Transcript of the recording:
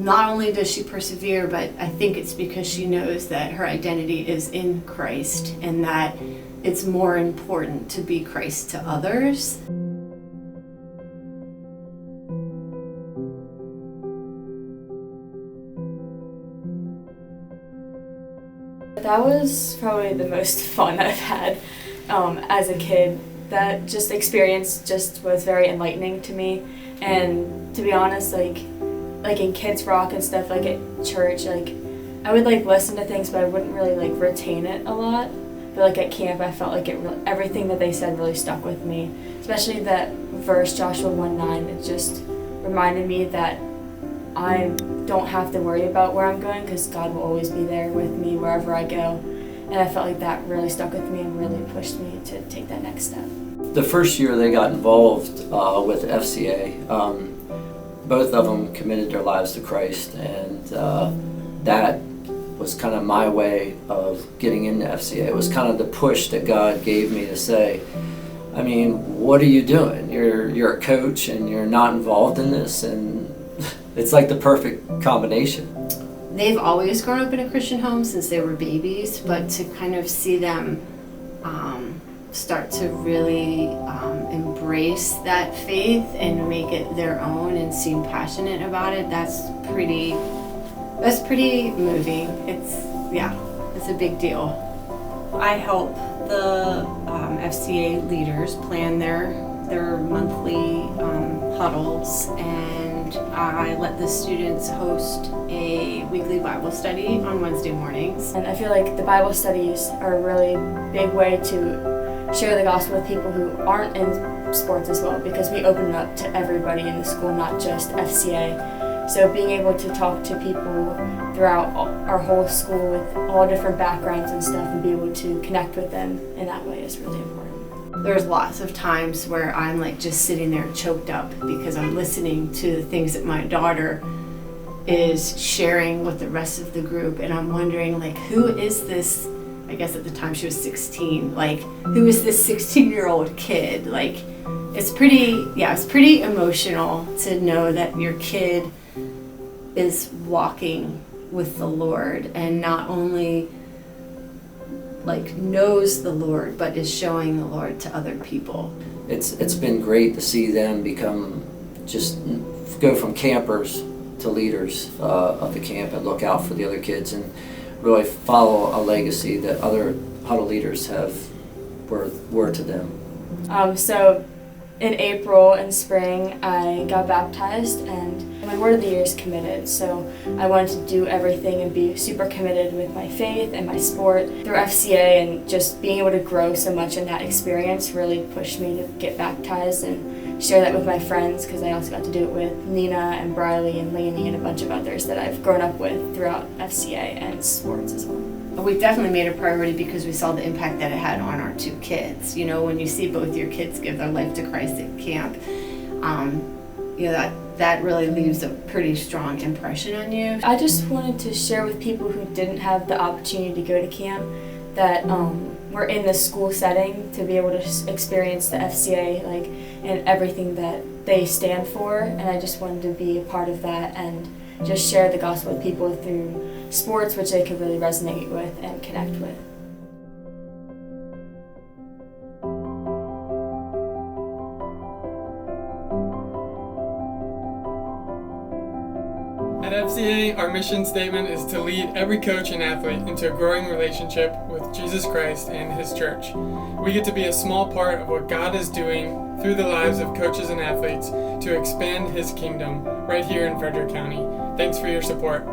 not only does she persevere, but I think it's because she knows that her identity is in Christ and that it's more important to be Christ to others. That was probably the most fun I've had as a kid. That just experience just was very enlightening to me. And to be honest, like in Kids Rock and stuff, like at church, like I would like listen to things, but I wouldn't really like retain it a lot. But like at camp, I felt like everything that they said really stuck with me. Especially that verse, Joshua 1:9. It just reminded me that I don't have to worry about where I'm going because God will always be there with me wherever I go. And I felt like that really stuck with me and really pushed me to take that next step. The first year they got involved with FCA, both of them committed their lives to Christ, and that was kind of my way of getting into FCA. It was kind of the push that God gave me to say, I mean, what are you doing? You're a coach and you're not involved in this, and it's like the perfect combination. They've always grown up in a Christian home since they were babies, but to kind of see them start to really embrace that faith and make it their own and seem passionate about it, that's pretty moving. It's a big deal. I help the FCA leaders plan their monthly huddles, and I let the students host a weekly Bible study on Wednesday mornings. And I feel like the Bible studies are a really big way to share the gospel with people who aren't in sports as well, because we open it up to everybody in the school, not just FCA. So being able to talk to people throughout our whole school with all different backgrounds and stuff and be able to connect with them in that way is really important. There's lots of times where I'm like just sitting there choked up because I'm listening to the things that my daughter is sharing with the rest of the group, and I'm wondering, like, who is this? I guess at the time she was 16. Like, who is this 16-year-old kid? Like, it's pretty emotional to know that your kid is walking with the Lord and not only like knows the Lord, but is showing the Lord to other people. It's been great to see them go from campers to leaders of the camp and look out for the other kids and really follow a legacy that other huddle leaders were to them. So in April and spring, I got baptized, and my word of the year is committed. So I wanted to do everything and be super committed with my faith and my sport through FCA, and just being able to grow so much in that experience really pushed me to get baptized and share that with my friends, because I also got to do it with Nina and Briley and Lainey and a bunch of others that I've grown up with throughout FCA and sports as well. We definitely made a priority because we saw the impact that it had on our two kids. You know, when you see both your kids give their life to Christ at camp, that really leaves a pretty strong impression on you. I just wanted to share with people who didn't have the opportunity to go to camp that we're in the school setting to be able to experience the FCA and everything that they stand for, and I just wanted to be a part of that and just share the gospel with people through sports, which they could really resonate with and connect with. At FCA, our mission statement is to lead every coach and athlete into a growing relationship with Jesus Christ and His church. We get to be a small part of what God is doing through the lives of coaches and athletes to expand His kingdom right here in Frederick County. Thanks for your support.